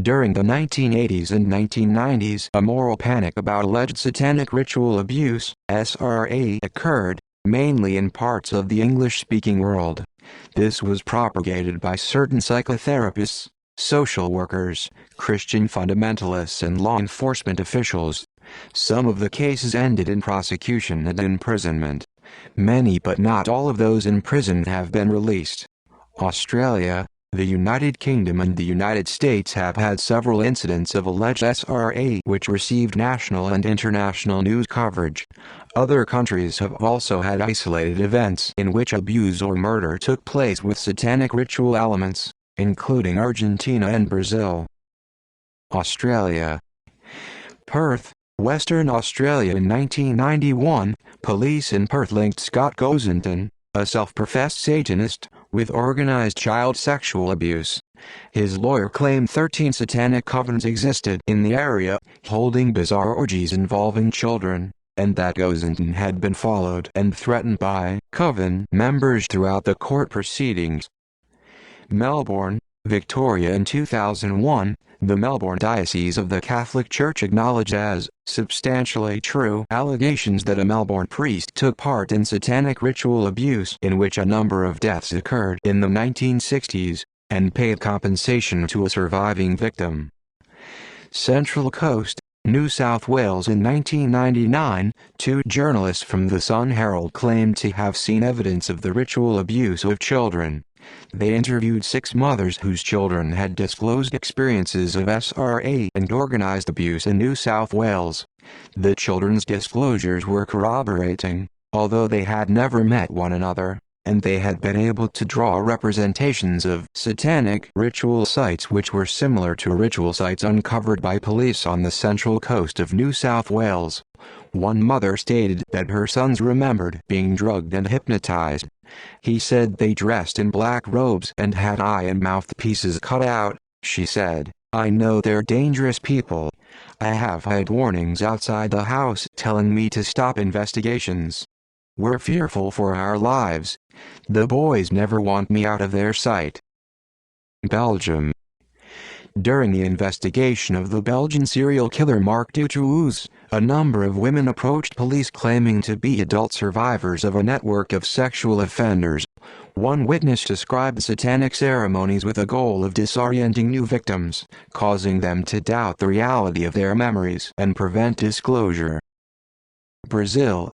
During the 1980s and 1990s, a moral panic about alleged satanic ritual abuse (SRA) occurred, mainly in parts of the English-speaking world. This was propagated by certain psychotherapists, social workers, Christian fundamentalists and law enforcement officials. Some of the cases ended in prosecution and imprisonment. Many but not all of those imprisoned have been released. Australia, the United Kingdom and the United States have had several incidents of alleged SRA which received national and international news coverage. Other countries have also had isolated events in which abuse or murder took place with satanic ritual elements, including Argentina and Brazil. Australia. Perth, Western Australia. In 1991, police in Perth linked Scott Gosington, a self-professed Satanist, with organized child sexual abuse. His lawyer claimed 13 satanic covens existed in the area, holding bizarre orgies involving children, and that Gosington had been followed and threatened by coven members throughout the court proceedings. Melbourne, Victoria. In 2001, the Melbourne Diocese of the Catholic Church acknowledged as substantially true allegations that a Melbourne priest took part in satanic ritual abuse in which a number of deaths occurred in the 1960s, and paid compensation to a surviving victim. Central Coast, New South Wales. In 1999, 2 journalists from the Sun Herald claimed to have seen evidence of the ritual abuse of children. They interviewed 6 mothers whose children had disclosed experiences of SRA and organized abuse in New South Wales. The children's disclosures were corroborating, although they had never met one another, and they had been able to draw representations of satanic ritual sites which were similar to ritual sites uncovered by police on the central coast of New South Wales. One mother stated that her sons remembered being drugged and hypnotized. He said they dressed in black robes and had eye and mouth pieces cut out. She said, "I know they're dangerous people. I have had warnings outside the house telling me to stop investigations. We're fearful for our lives. The boys never want me out of their sight." Belgium. During the investigation of the Belgian serial killer Marc Dutroux, a number of women approached police claiming to be adult survivors of a network of sexual offenders. One witness described satanic ceremonies with a goal of disorienting new victims, causing them to doubt the reality of their memories and prevent disclosure. Brazil.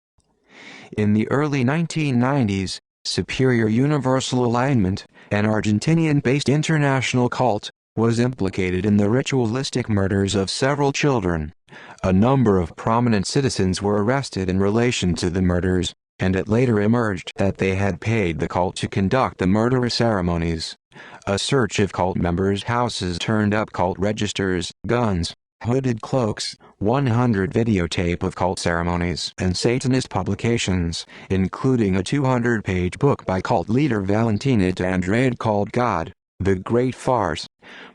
In the early 1990s, Superior Universal Alignment, an Argentinian-based international cult, was implicated in the ritualistic murders of several children. A number of prominent citizens were arrested in relation to the murders, and it later emerged that they had paid the cult to conduct the murderous ceremonies. A search of cult members' houses turned up cult registers, guns, hooded cloaks, 100 videotape of cult ceremonies and Satanist publications, including a 200-page book by cult leader Valentina de Andrade called God, the Great Farce.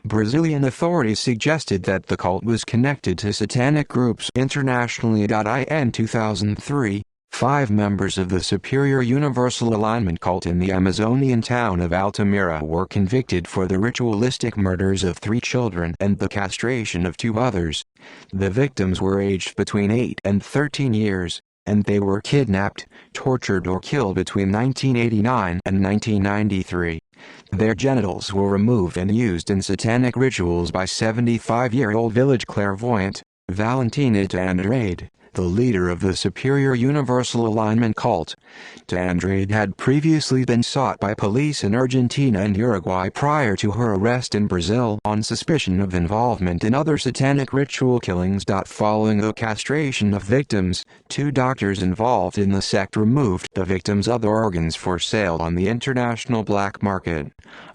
Brazilian authorities suggested that the cult was connected to satanic groups internationally. In 2003, 5 members of the Superior Universal Alignment cult in the Amazonian town of Altamira were convicted for the ritualistic murders of 3 children and the castration of 2 others. The victims were aged between 8 and 13 years, and they were kidnapped, tortured or killed between 1989 and 1993. Their genitals were removed and used in satanic rituals by 75-year-old village clairvoyant, Valentina de Andrade, the leader of the Superior Universal Alignment cult. De Andrade had previously been sought by police in Argentina and Uruguay prior to her arrest in Brazil on suspicion of involvement in other satanic ritual killings. Following the castration of victims, 2 doctors involved in the sect removed the victims' other organs for sale on the international black market.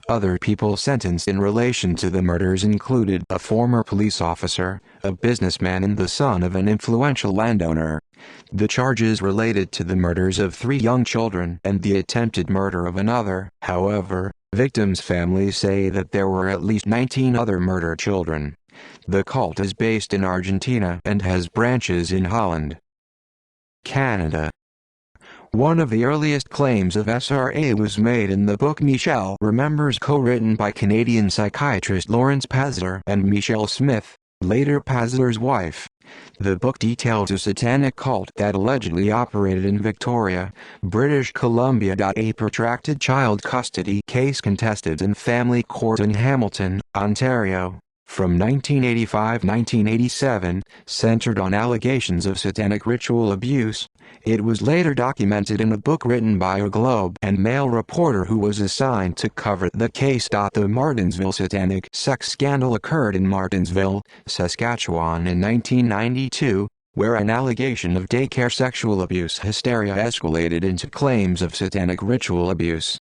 Other people sentenced in relation to the murders included a former police officer, a businessman and the son of an influential landowner. The charges related to the murders of 3 young children and the attempted murder of another. However, victims' families say that there were at least 19 other murdered children. The cult is based in Argentina and has branches in Holland. Canada. One of the earliest claims of SRA was made in the book Michelle Remembers, co-written by Canadian psychiatrist Lawrence Pazler and Michelle Smith, later Pazler's wife. The book details a satanic cult that allegedly operated in Victoria, British Columbia. A protracted child custody case contested in family court in Hamilton, Ontario, from 1985–1987, centered on allegations of satanic ritual abuse. It was later documented in a book written by a Globe and Mail reporter who was assigned to cover the case. The Martinsville satanic sex scandal occurred in Martinsville, Saskatchewan in 1992, where an allegation of daycare sexual abuse hysteria escalated into claims of satanic ritual abuse.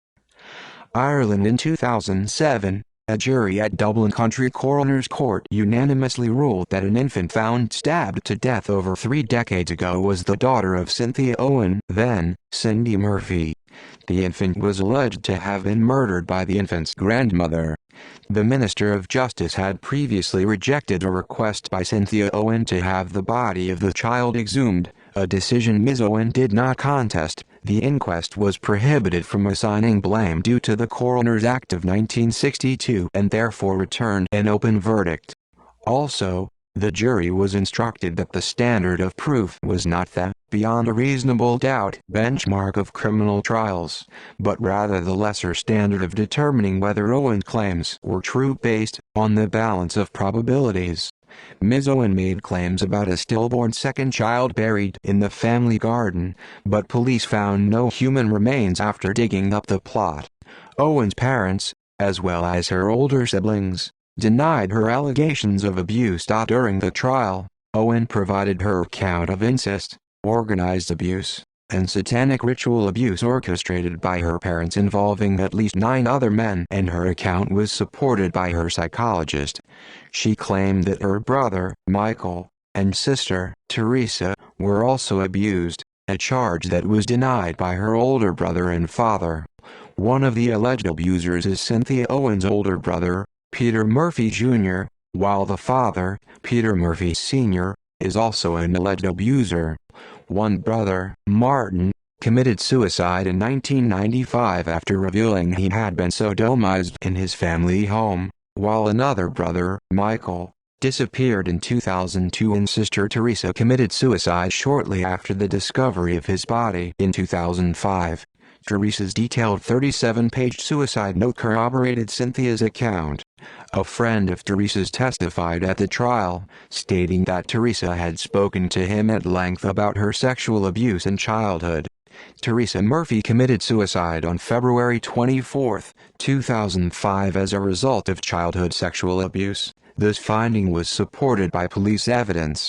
Ireland in 2007. A jury at Dublin County Coroner's Court unanimously ruled that an infant found stabbed to death over 3 decades ago was the daughter of Cynthia Owen, then Cindy Murphy. The infant was alleged to have been murdered by the infant's grandmother. The Minister of Justice had previously rejected a request by Cynthia Owen to have the body of the child exhumed, a decision Ms. Owen did not contest. The inquest was prohibited from assigning blame due to the Coroner's Act of 1962 and therefore returned an open verdict. Also, the jury was instructed that the standard of proof was not the beyond a reasonable doubt benchmark of criminal trials, but rather the lesser standard of determining whether Owen's claims were true based on the balance of probabilities. Ms. Owen made claims about a stillborn second child buried in the family garden, but police found no human remains after digging up the plot. Owen's parents, as well as her older siblings, denied her allegations of abuse. During the trial, Owen provided her account of incest, organized abuse, and satanic ritual abuse orchestrated by her parents involving at least 9 other men, and her account was supported by her psychologist. She claimed that her brother, Michael, and sister, Teresa, were also abused, a charge that was denied by her older brother and father. One of the alleged abusers is Cynthia Owen's older brother, Peter Murphy Jr., while the father, Peter Murphy Sr., is also an alleged abuser. One brother, Martin, committed suicide in 1995 after revealing he had been sodomized in his family home, while another brother, Michael, disappeared in 2002 and sister Teresa committed suicide shortly after the discovery of his body in 2005. Teresa's detailed 37-page suicide note corroborated Cynthia's account. A friend of Teresa's testified at the trial, stating that Teresa had spoken to him at length about her sexual abuse in childhood. Teresa Murphy committed suicide on February 24, 2005 as a result of childhood sexual abuse. This finding was supported by police evidence.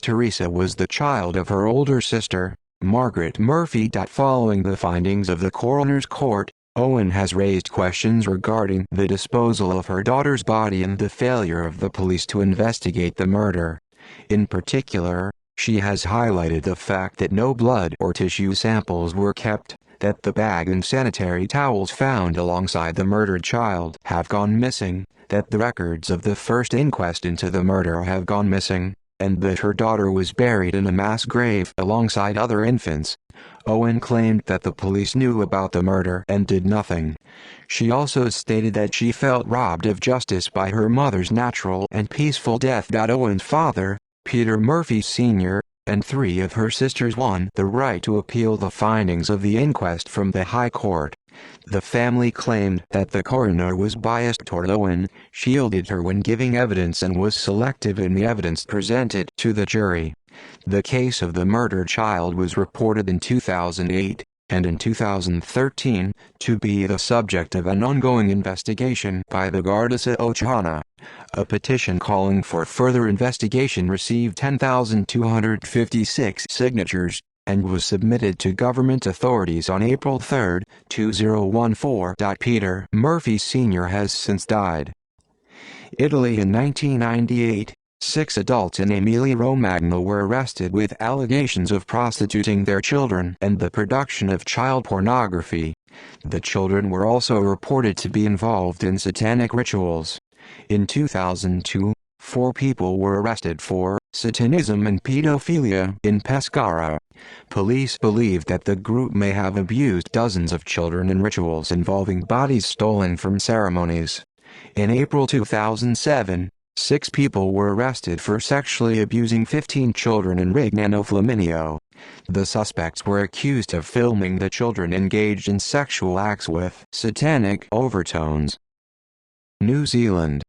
Teresa was the child of her older sister, Margaret Murphy. Following the findings of the coroner's court, Owen has raised questions regarding the disposal of her daughter's body and the failure of the police to investigate the murder. In particular, she has highlighted the fact that no blood or tissue samples were kept, that the bag and sanitary towels found alongside the murdered child have gone missing, that the records of the first inquest into the murder have gone missing, and that her daughter was buried in a mass grave alongside other infants. Owen claimed that the police knew about the murder and did nothing. She also stated that she felt robbed of justice by her mother's natural and peaceful death. Owen's father, Peter Murphy Sr., and 3 of her sisters won the right to appeal the findings of the inquest from the High Court. The family claimed that the coroner was biased toward Owen, shielded her when giving evidence, and was selective in the evidence presented to the jury. The case of the murdered child was reported in 2008, and in 2013, to be the subject of an ongoing investigation by the Garda Síochána. A petition calling for further investigation received 10,256 signatures, and was submitted to government authorities on April 3, 2014. Peter Murphy Sr. has since died. Italy in 1998. 6 adults in Emilia-Romagna were arrested with allegations of prostituting their children and the production of child pornography. The children were also reported to be involved in satanic rituals. In 2002, 4 people were arrested for Satanism and pedophilia in Pescara. Police believe that the group may have abused dozens of children in rituals involving bodies stolen from ceremonies. In April 2007, 6 people were arrested for sexually abusing 15 children in Regnano Flaminio. The suspects were accused of filming the children engaged in sexual acts with satanic overtones. New Zealand.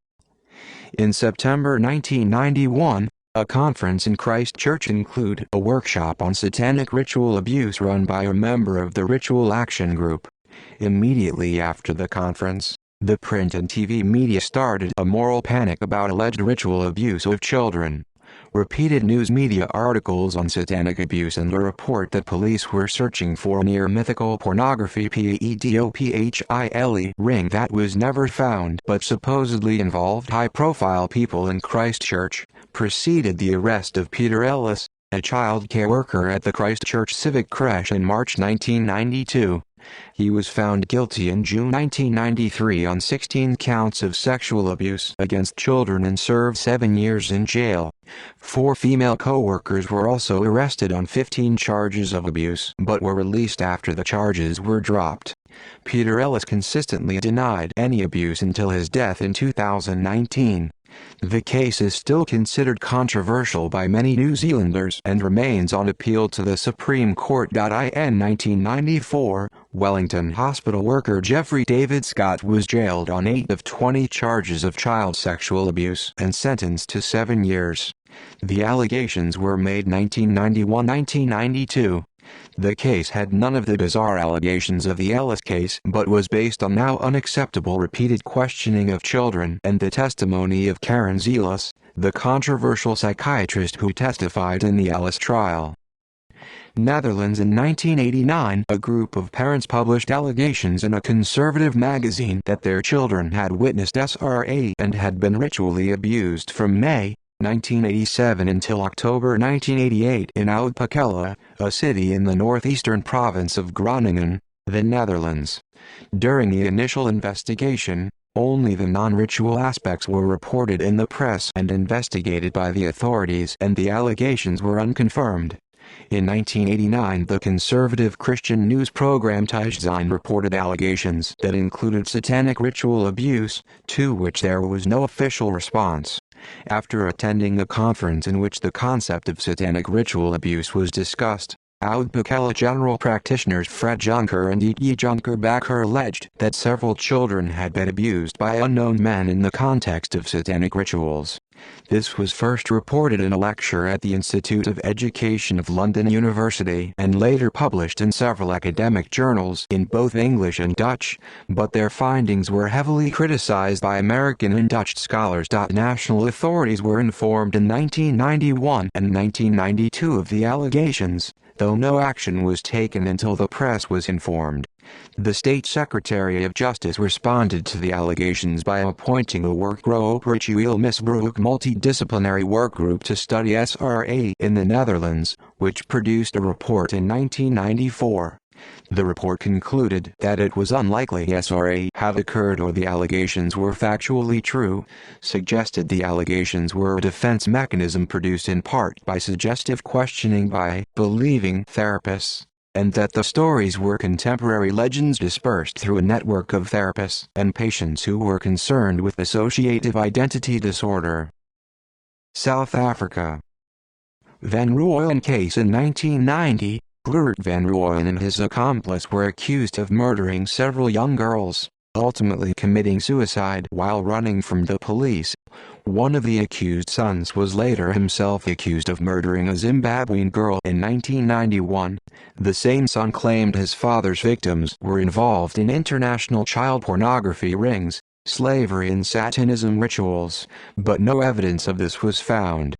In September 1991, a conference in Christchurch included a workshop on satanic ritual abuse run by a member of the Ritual Action Group. Immediately after the conference, the print and TV media started a moral panic about alleged ritual abuse of children. Repeated news media articles on satanic abuse and a report that police were searching for a near-mythical pornography pedophilia ring that was never found but supposedly involved high-profile people in Christchurch, preceded the arrest of Peter Ellis, a child care worker at the Christchurch Civic Creche in March 1992. He was found guilty in June 1993 on 16 counts of sexual abuse against children and served 7 years in jail. 4 female co-workers were also arrested on 15 charges of abuse but were released after the charges were dropped. Peter Ellis consistently denied any abuse until his death in 2019. The case is still considered controversial by many New Zealanders and remains on appeal to the Supreme Court. In 1994, Wellington hospital worker Jeffrey David Scott was jailed on 8 of 20 charges of child sexual abuse and sentenced to 7 years. The allegations were made 1991-1992. The case had none of the bizarre allegations of the Ellis case but was based on now unacceptable repeated questioning of children and the testimony of Karen Zelas, the controversial psychiatrist who testified in the Ellis trial. Netherlands. In 1989, a group of parents published allegations in a conservative magazine that their children had witnessed SRA and had been ritually abused from May 1987 until October 1988 in Oud-Pekela, a city in the northeastern province of Groningen, the Netherlands. During the initial investigation, only the non-ritual aspects were reported in the press and investigated by the authorities, and the allegations were unconfirmed. In 1989, the conservative Christian news program Tijdsijn reported allegations that included satanic ritual abuse, to which there was no official response. After attending a conference in which the concept of satanic ritual abuse was discussed, Oud-Pekela general practitioners Fred Juncker and Etje Juncker Bakker alleged that several children had been abused by unknown men in the context of satanic rituals. This was first reported in a lecture at the Institute of Education of London University and later published in several academic journals in both English and Dutch, but their findings were heavily criticized by American and Dutch scholars. National authorities were informed in 1991 and 1992 of the allegations, though no action was taken until the press was informed. The State Secretary of Justice responded to the allegations by appointing a workgroep Ritueel Misbruik multidisciplinary workgroup to study SRA in the Netherlands, which produced a report in 1994. The report concluded that it was unlikely SRA had occurred or the allegations were factually true, suggested the allegations were a defense mechanism produced in part by suggestive questioning by believing therapists, and that the stories were contemporary legends dispersed through a network of therapists and patients who were concerned with dissociative identity disorder. South Africa. Van Rooyen case. In 1990, Blurt Van Rooyen and his accomplice were accused of murdering several young girls, ultimately committing suicide while running from the police. One of the accused sons was later himself accused of murdering a Zimbabwean girl in 1991. The same son claimed his father's victims were involved in international child pornography rings, slavery and Satanism rituals, but no evidence of this was found.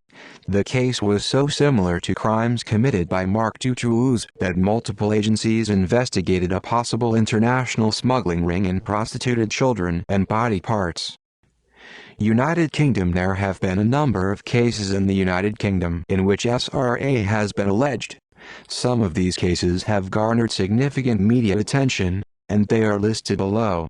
The case was so similar to crimes committed by Mark Dutroux that multiple agencies investigated a possible international smuggling ring in prostituted children and body parts. United Kingdom. There have been a number of cases in the United Kingdom in which SRA has been alleged. Some of these cases have garnered significant media attention, and they are listed below.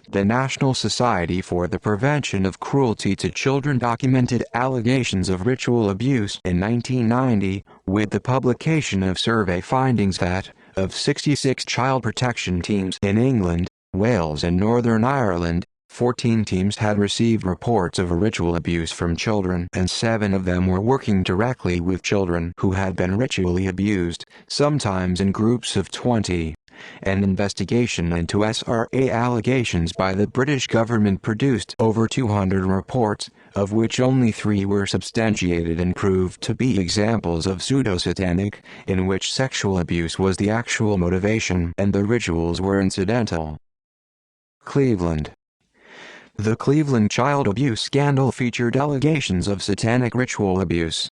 The National Society for the Prevention of Cruelty to Children documented allegations of ritual abuse in 1990, with the publication of survey findings that, of 66 child protection teams in England, Wales and Northern Ireland, 14 teams had received reports of ritual abuse from children, and 7 of them were working directly with children who had been ritually abused, sometimes in groups of 20. An investigation into SRA allegations by the British government produced over 200 reports, of which only 3 were substantiated and proved to be examples of pseudo-satanic, in which sexual abuse was the actual motivation and the rituals were incidental. Cleveland. The Cleveland child abuse scandal featured allegations of satanic ritual abuse.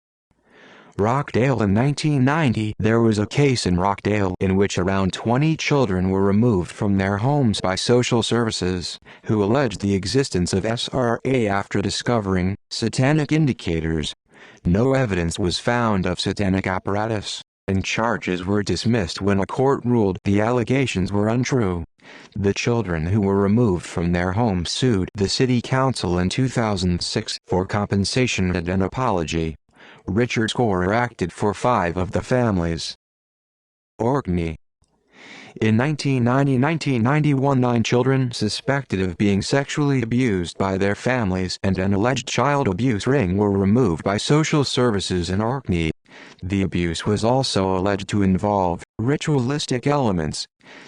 Rockdale. In 1990, there was a case in Rockdale in which around 20 children were removed from their homes by social services, who alleged the existence of SRA after discovering satanic indicators. No evidence was found of satanic apparatus, and charges were dismissed when a court ruled the allegations were untrue. The children who were removed from their homes sued the city council in 2006 for compensation and an apology. Richard Scorer acted for 5 of the families. Orkney. In 1990-1991, 9 children suspected of being sexually abused by their families and an alleged child abuse ring were removed by social services in Orkney. The abuse was also alleged to involve ritualistic elements.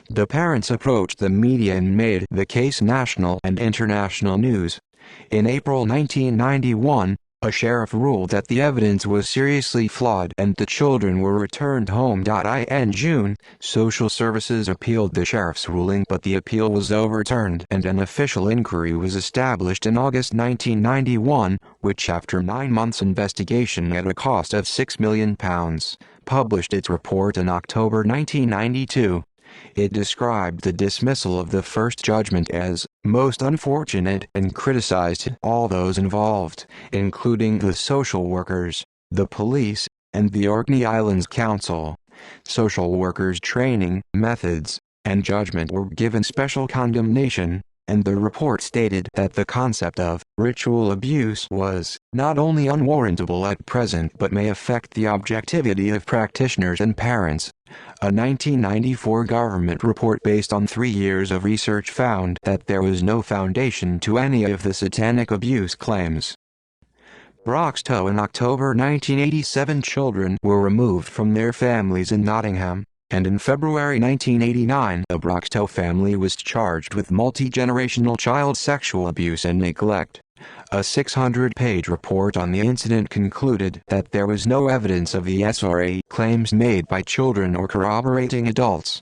The parents approached the media and made the case national and international news. In April 1991, a sheriff ruled that the evidence was seriously flawed and the children were returned home. In June, social services appealed the sheriff's ruling, but the appeal was overturned and an official inquiry was established in August 1991, which after 9 months' investigation at a cost of £6 million, published its report in October 1992. It described the dismissal of the first judgment as most unfortunate and criticized all those involved, including the social workers, the police, and the Orkney Islands Council. Social workers' training, methods, and judgment were given special condemnation, and the report stated that the concept of ritual abuse was not only unwarrantable at present but may affect the objectivity of practitioners and parents. A 1994 government report based on 3 years of research found that there was no foundation to any of the satanic abuse claims. Broxtowe. In October 1987, children were removed from their families in Nottingham, and in February 1989 the Broxtowe family was charged with multi-generational child sexual abuse and neglect. A 600-page report on the incident concluded that there was no evidence of the SRA claims made by children or corroborating adults.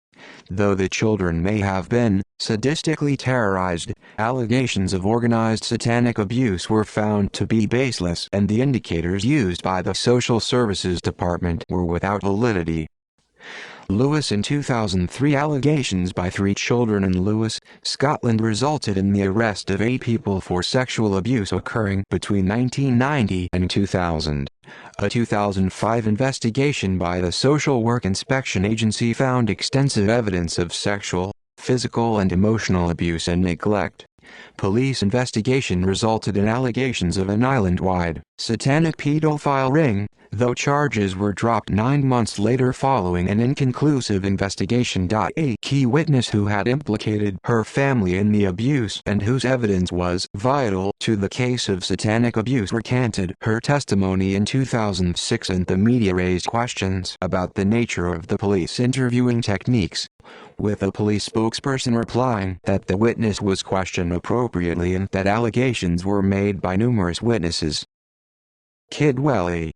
Though the children may have been sadistically terrorized, allegations of organized satanic abuse were found to be baseless and the indicators used by the Social Services Department were without validity. Lewis. In 2003, allegations by 3 children in Lewis, Scotland resulted in the arrest of 8 people for sexual abuse occurring between 1990 and 2000. A 2005 investigation by the Social Work Inspection Agency found extensive evidence of sexual, physical and emotional abuse and neglect. Police investigation resulted in allegations of an island-wide satanic pedophile ring, though charges were dropped 9 months later following an inconclusive investigation. A key witness who had implicated her family in the abuse and whose evidence was vital to the case of satanic abuse recanted her testimony in 2006, and the media raised questions about the nature of the police interviewing techniques, with a police spokesperson replying that the witness was questioned appropriately and that allegations were made by numerous witnesses. Kidwelly.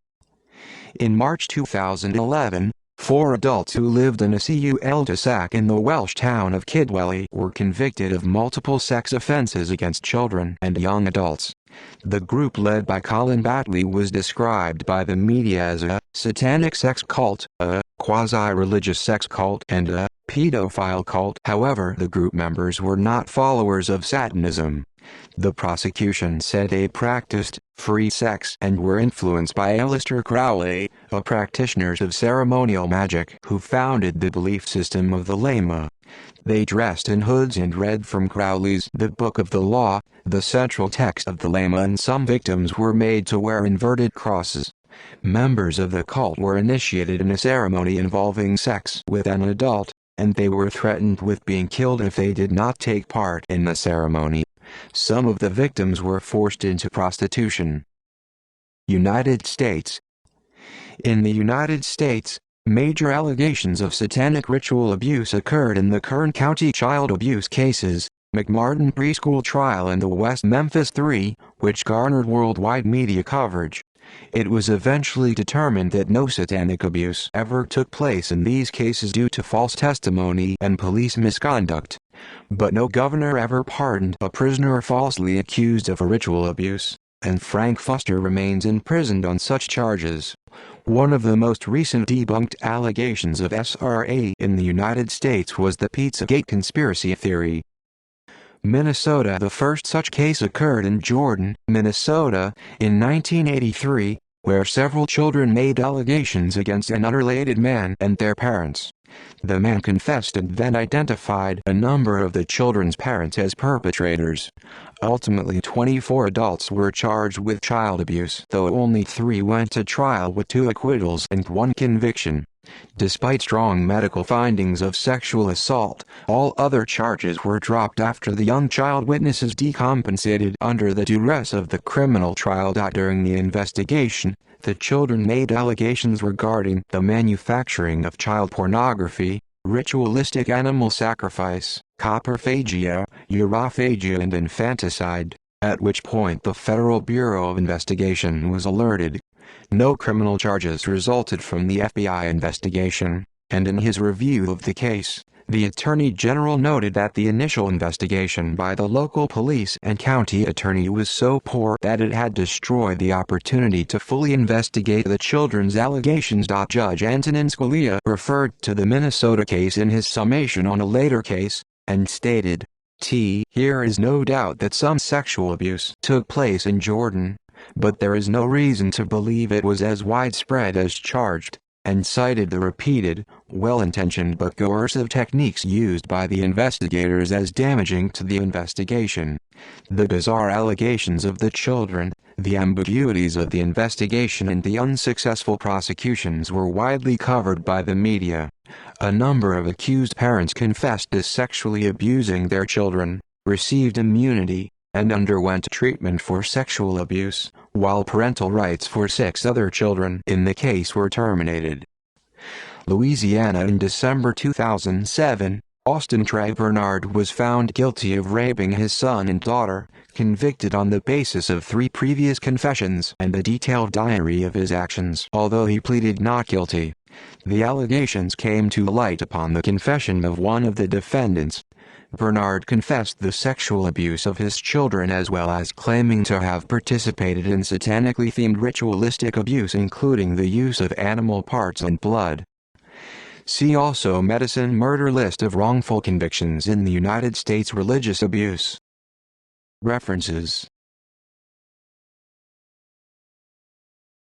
In March 2011, 4 adults who lived in a cul-de-sac in the Welsh town of Kidwelly were convicted of multiple sex offenses against children and young adults. The group led by Colin Batley was described by the media as a satanic sex cult, a quasi-religious sex cult, and a pedophile cult. However, the group members were not followers of Satanism. The prosecution said they practiced free sex and were influenced by Aleister Crowley, a practitioner of ceremonial magic who founded the belief system of the Lama. They dressed in hoods and read from Crowley's The Book of the Law, the central text of the Lama, and some victims were made to wear inverted crosses. Members of the cult were initiated in a ceremony involving sex with an adult, and they were threatened with being killed if they did not take part in the ceremony. Some of the victims were forced into prostitution. United States. In the United States, major allegations of satanic ritual abuse occurred in the Kern County child abuse cases, McMartin preschool trial and the West Memphis 3, which garnered worldwide media coverage. It was eventually determined that no satanic abuse ever took place in these cases due to false testimony and police misconduct. But no governor ever pardoned a prisoner falsely accused of a ritual abuse, and Frank Foster remains imprisoned on such charges. One of the most recent debunked allegations of SRA in the United States was the Pizzagate conspiracy theory. Minnesota. The first such case occurred in Jordan, Minnesota, in 1983, where several children made allegations against an unrelated man and their parents. The man confessed and then identified a number of the children's parents as perpetrators. Ultimately, 24 adults were charged with child abuse, though only 3 went to trial with 2 acquittals and 1 conviction. Despite strong medical findings of sexual assault, all other charges were dropped after the young child witnesses decompensated under the duress of the criminal trial. During the investigation, the children made allegations regarding the manufacturing of child pornography, ritualistic animal sacrifice, coprophagia, urophagia, and infanticide, at which point the Federal Bureau of Investigation was alerted. No criminal charges resulted from the FBI investigation, and in his review of the case, the Attorney General noted that the initial investigation by the local police and county attorney was so poor that it had destroyed the opportunity to fully investigate the children's allegations. Judge Antonin Scalia referred to the Minnesota case in his summation on a later case, and stated, "Here is no doubt that some sexual abuse took place in Jordan, but there is no reason to believe it was as widespread as charged," and cited the repeated, well-intentioned but coercive techniques used by the investigators as damaging to the investigation. The bizarre allegations of the children, the ambiguities of the investigation, and the unsuccessful prosecutions were widely covered by the media. A number of accused parents confessed to sexually abusing their children, received immunity, and underwent treatment for sexual abuse, while parental rights for 6 other children in the case were terminated. Louisiana. In December 2007, Austin Trey Bernard was found guilty of raping his son and daughter, convicted on the basis of 3 previous confessions and a detailed diary of his actions. Although he pleaded not guilty, the allegations came to light upon the confession of one of the defendants. Bernard confessed the sexual abuse of his children, as well as claiming to have participated in satanically themed ritualistic abuse, including the use of animal parts and blood. See also Medicine Murder List of wrongful convictions in the United States. Religious abuse. References.